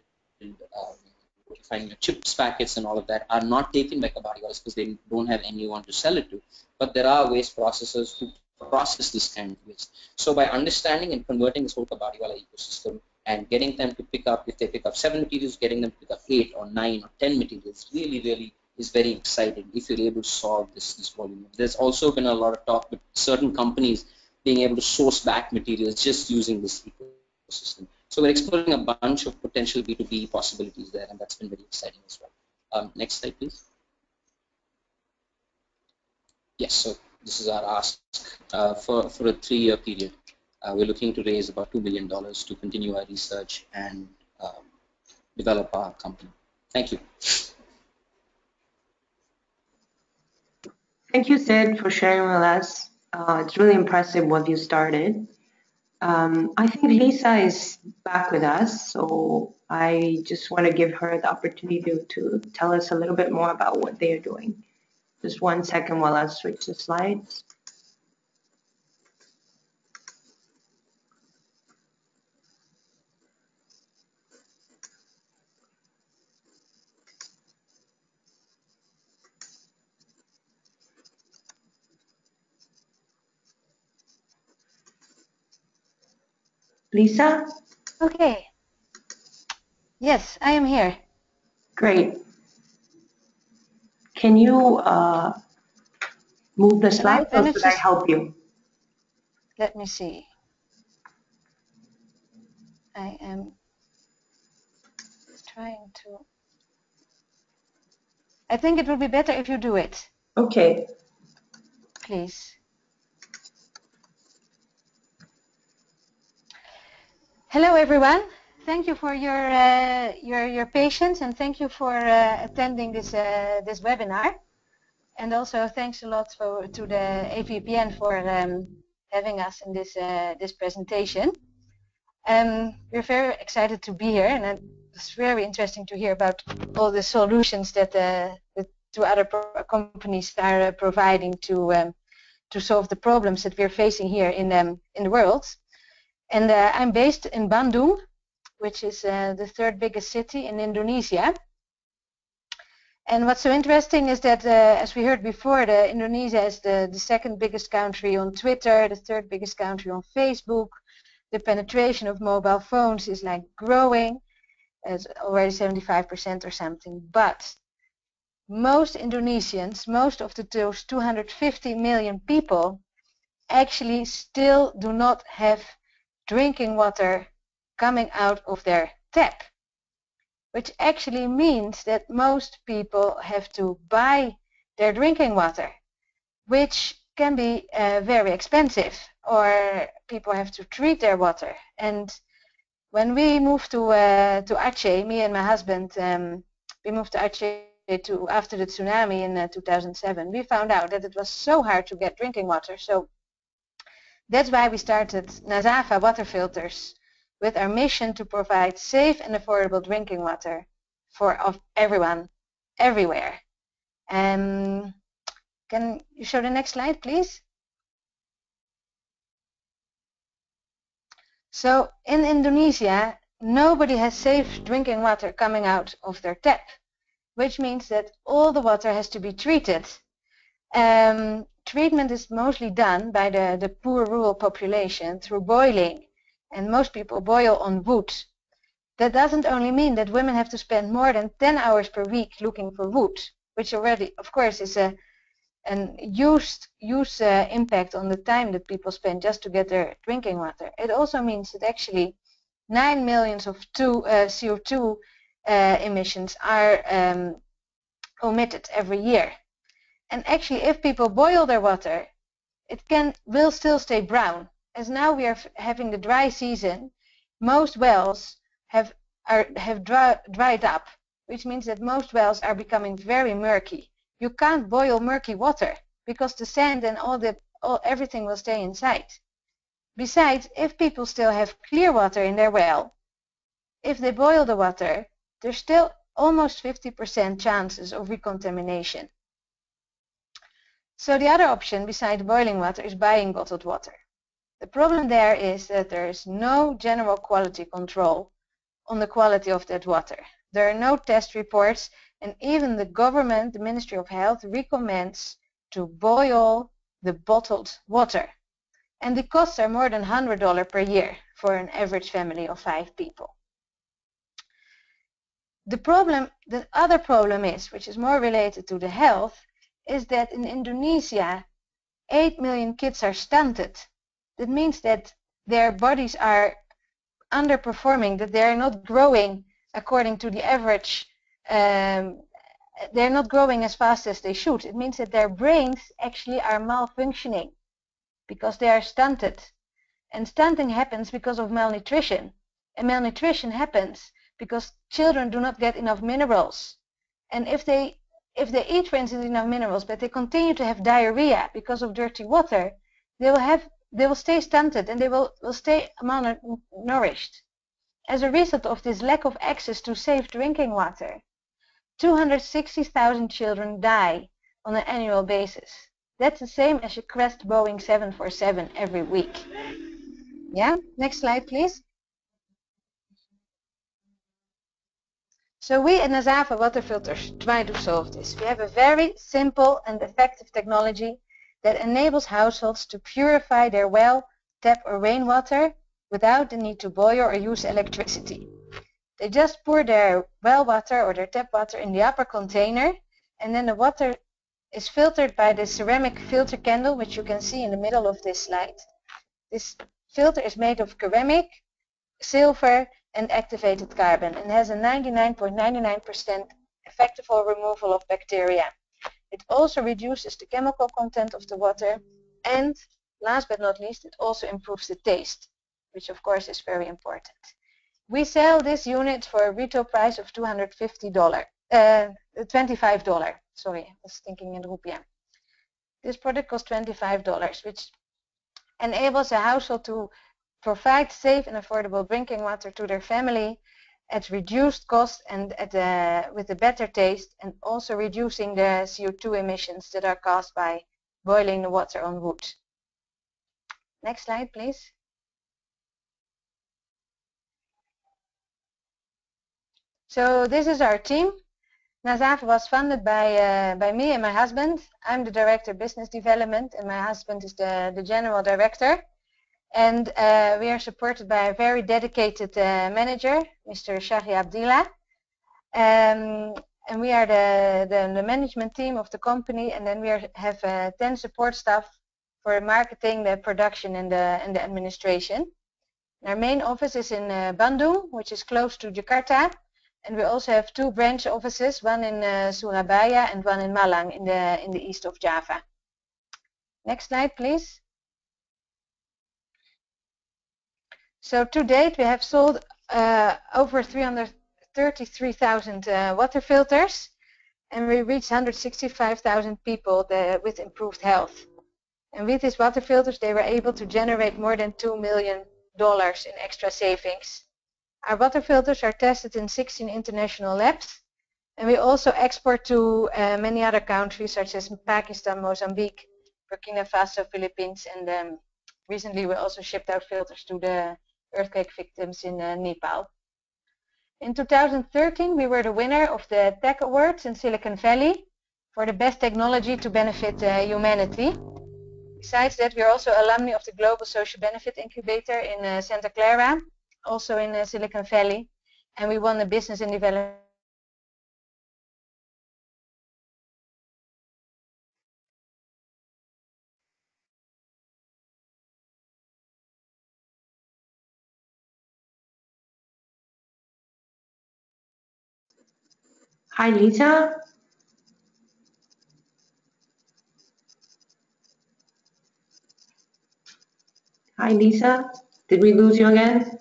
chips packets and all of that are not taken by Kabadiwalas because they don't have anyone to sell it to. But there are waste processors who process this kind of waste. So by understanding and converting this whole Kabadiwala ecosystem and getting them to pick up, if they pick up 7 materials, getting them to pick up 8 or 9 or 10 materials really is very exciting if you're able to solve this volume. There's also been a lot of talk with certain companies being able to source back materials just using this ecosystem. So we're exploring a bunch of potential B2B possibilities there, and that's been very exciting as well. Next slide, please. Yes, so this is our ask for a 3-year period. We're looking to raise about $2 million to continue our research and develop our company. Thank you. Thank you, Sid, for sharing with us. It's really impressive what you started. I think Lisa is back with us, so I just want to give her the opportunity to tell us a little bit more about what they are doing. Just 1 second while I switch the slides. Lisa? Okay. Yes, I am here. Great. Can you move the slides or should I help you? Let me see. I am trying to. I think it will be better if you do it. Okay. Please. Hello, everyone. Thank you for your patience, and thank you for attending this webinar. And also thanks a lot to the AVPN for having us in this presentation. We're very excited to be here, and it's very interesting to hear about all the solutions that the two other companies are providing to solve the problems that we're facing here in the world. And I'm based in Bandung, which is the third biggest city in Indonesia. And what's so interesting is that, as we heard before, Indonesia is the second biggest country on Twitter, the third biggest country on Facebook. The penetration of mobile phones is like growing. It's already 75% or something. But most Indonesians, most of those 250 million people, actually still do not have drinking water coming out of their tap, which actually means that most people have to buy their drinking water, which can be very expensive, or people have to treat their water. And when we moved to Aceh, me and my husband, we moved to Aceh after the tsunami in 2007, we found out that it was so hard to get drinking water. So that's why we started Nazafa water filters, with our mission to provide safe and affordable drinking water of everyone, everywhere. Can you show the next slide, please? So in Indonesia, nobody has safe drinking water coming out of their tap, which means that all the water has to be treated. Treatment is mostly done by the poor rural population through boiling, and most people boil on wood. That doesn't only mean that women have to spend more than 10 hours per week looking for wood, which already, of course, is a huge impact on the time that people spend just to get their drinking water. It also means that actually 9 million of CO2 emissions are omitted every year. And actually, if people boil their water, it will still stay brown. As now we are having the dry season, most wells have dried up, which means that most wells are becoming very murky. You can't boil murky water because the sand and everything will stay inside. Besides, if people still have clear water in their well, if they boil the water, there's still almost 50% chances of recontamination. So the other option besides boiling water is buying bottled water. The problem there is that there is no general quality control on the quality of that water. There are no test reports, and even the government, the Ministry of Health, recommends to boil the bottled water. And the costs are more than $100 per year for an average family of 5 people. The other problem is, which is more related to the health, is that in Indonesia, 8 million kids are stunted. That means that their bodies are underperforming, that they are not growing according to the average. They're not growing as fast as they should. It means that their brains actually are malfunctioning because they are stunted. And stunting happens because of malnutrition. And malnutrition happens because children do not get enough minerals. And if they eat, for instance, enough minerals, but they continue to have diarrhea because of dirty water, they will stay stunted, and they will stay malnourished. As a result of this lack of access to safe drinking water, 260,000 children die on an annual basis. That's the same as a crashed Boeing 747 every week. Yeah, next slide, please. So we at Nazafa Water Filters try to solve this. We have a very simple and effective technology that enables households to purify their well, tap or rainwater without the need to boil or use electricity. They just pour their well water or their tap water in the upper container, and then the water is filtered by the ceramic filter candle, which you can see in the middle of this slide. This filter is made of ceramic, silver and activated carbon, and has a 99.99% effective removal of bacteria. It also reduces the chemical content of the water, and last but not least, it also improves the taste, which of course is very important. We sell this unit for a retail price of $25. Sorry, I was thinking in rupiah. This product costs $25, which enables a household to provide safe and affordable drinking water to their family at reduced cost and with a better taste, and also reducing the CO2 emissions that are caused by boiling the water on wood. Next slide, please. So this is our team. Nazave was funded by me and my husband. I'm the Director of Business Development, and my husband is the General Director. And we are supported by a very dedicated manager, Mr. Shahri Abdillah. And we are the management team of the company, and then we have 10 support staff for marketing, the production, and the administration. Our main office is in Bandung, which is close to Jakarta, and we also have 2 branch offices, one in Surabaya and one in Malang in the east of Java. Next slide, please. So to date, we have sold over 333,000 water filters, and we reached 165,000 people with improved health. And with these water filters, they were able to generate more than $2 million in extra savings. Our water filters are tested in 16 international labs, and we also export to many other countries such as Pakistan, Mozambique, Burkina Faso, Philippines, and recently we also shipped out filters to the earthquake victims in Nepal. In 2013, we were the winner of the Tech Awards in Silicon Valley for the best technology to benefit humanity. Besides that, we are also alumni of the Global Social Benefit Incubator in Santa Clara, also in Silicon Valley, and we won the Business and Development. Hi, Lisa. Hi, Lisa. Did we lose you again?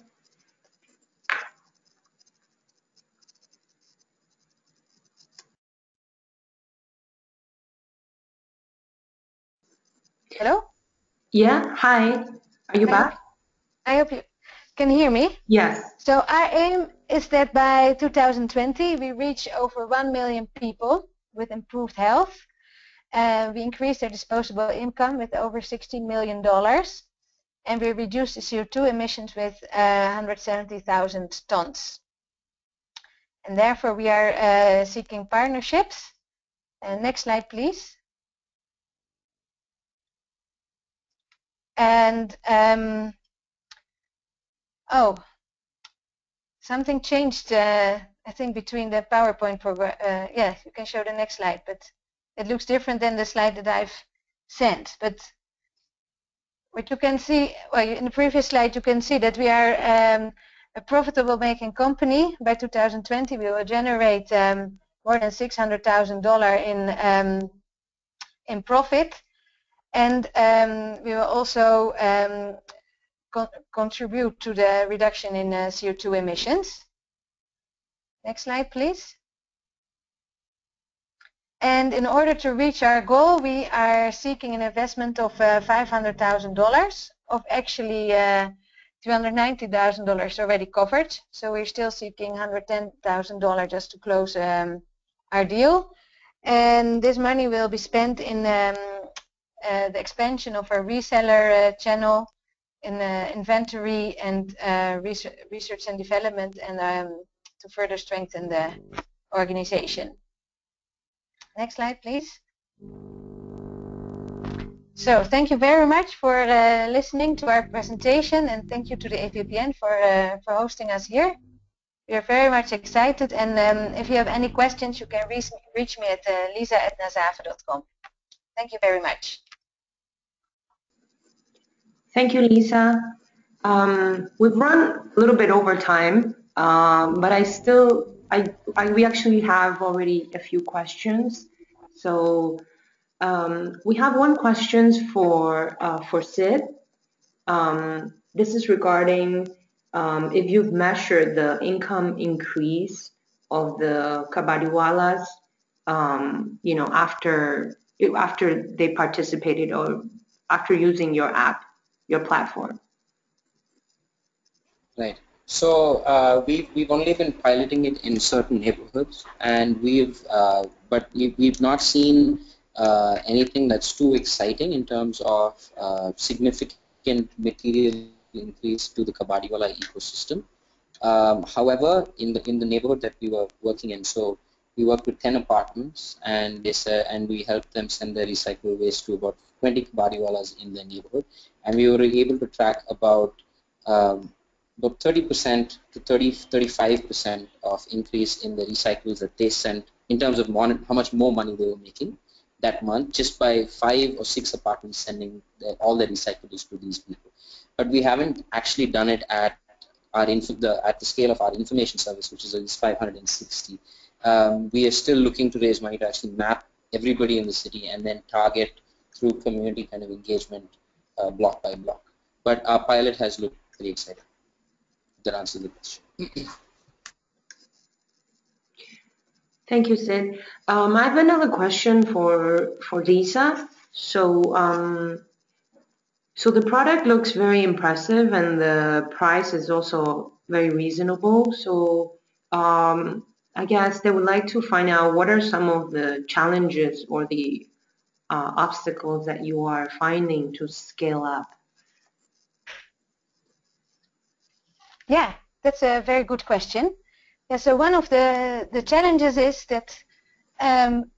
Hello? Yeah, hi. Are you back? I hope you can hear me. Yes. So our aim is that by 2020, we reach over 1 million people with improved health. We increase their disposable income with over $16 million, and we reduce the CO2 emissions with 170,000 tons. And therefore, we are seeking partnerships. Next slide, please. And something changed, I think, between the PowerPoint program. Yeah, you can show the next slide, but it looks different than the slide that I've sent. But what you can see, well, in the previous slide, you can see that we are a profitable making company. By 2020, we will generate more than $600,000 in profit, and we will also contribute to the reduction in CO2 emissions. Next slide, please. And in order to reach our goal, we are seeking an investment of $500,000, of actually $290,000 already covered. So we're still seeking $110,000 just to close our deal. And this money will be spent in the expansion of our reseller channel, in inventory and research and development, and to further strengthen the organization. Next slide, please. So thank you very much for listening to our presentation, and thank you to the AVPN for hosting us here. We are very much excited, and if you have any questions, you can reach me at lisa@nazave.com. Thank you very much. Thank you, Lisa. We've run a little bit over time, but we actually have already a few questions. So we have one question for Sid. This is regarding if you've measured the income increase of the kabadiwalas, after they participated or after using your app, your platform. Right. So we've only been piloting it in certain neighborhoods, and we've not seen anything that's too exciting in terms of significant material increase to the Kabadiwala ecosystem. However, in the neighborhood that we were working in, so we worked with 10 apartments, and we helped them send their recyclable waste to about 20 Kabadiwalas in their neighborhood, and we were able to track about 30% to 35% of increase in the recyclables that they sent in terms of how much more money they were making that month, just by 5 or 6 apartments sending all their recyclables to these people. But we haven't actually done it at the scale of our information service, which is 560. We are still looking to raise money to actually map everybody in the city and then target through community kind of engagement block by block. But our pilot has looked pretty exciting. That answers the question. Thank you, Sid. I have another question for Lisa. So the product looks very impressive, and the price is also very reasonable. So I guess they would like to find out what are some of the challenges or the obstacles that you are finding to scale up. Yeah, that's a very good question. Yeah, so one of the challenges is that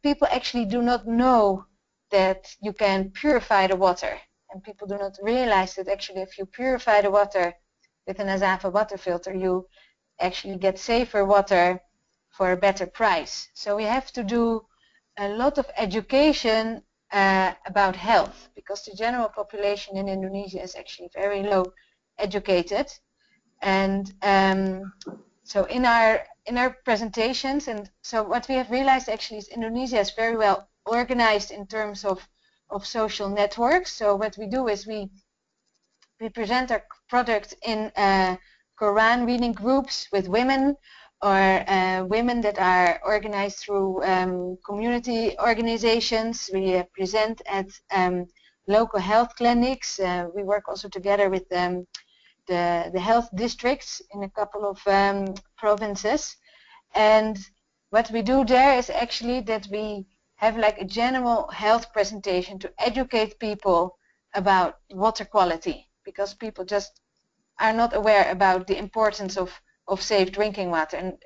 people actually do not know that you can purify the water, and people do not realize that actually if you purify the water with an Azafa water filter, you actually get safer water for a better price. So we have to do a lot of education about health, because the general population in Indonesia is actually very low educated. And so in our presentations, and so what we have realized actually is Indonesia is very well organized in terms of social networks. So what we do is we present our product in Quran reading groups with women, or women that are organized through community organizations. We present at local health clinics. We work also together with the health districts in a couple of provinces. And what we do there is actually that we have like a general health presentation to educate people about water quality, because people just are not aware about the importance of safe drinking water. And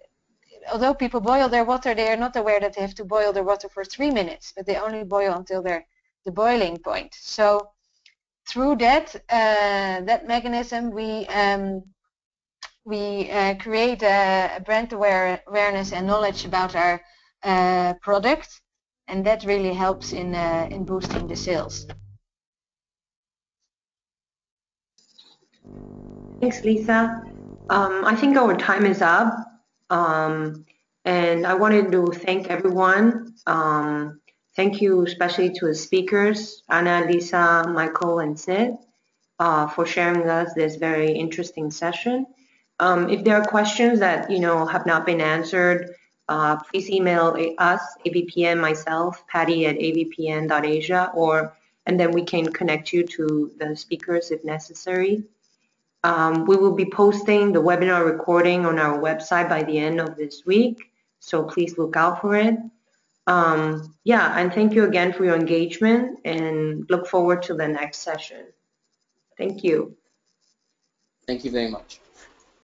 although people boil their water, they are not aware that they have to boil their water for 3 minutes, but they only boil until the boiling point. So through that mechanism, we create a brand awareness and knowledge about our product, and that really helps in boosting the sales. Thanks, Lisa. I think our time is up, and I wanted to thank everyone. Thank you especially to the speakers, Anna, Lisa, Michael, and Sid, for sharing with us this very interesting session. If there are questions that have not been answered, please email us, AVPN, myself, Patty at avpn.asia, and then we can connect you to the speakers if necessary. We will be posting the webinar recording on our website by the end of this week, so please look out for it. Yeah, and thank you again for your engagement, and look forward to the next session. Thank you. Thank you very much.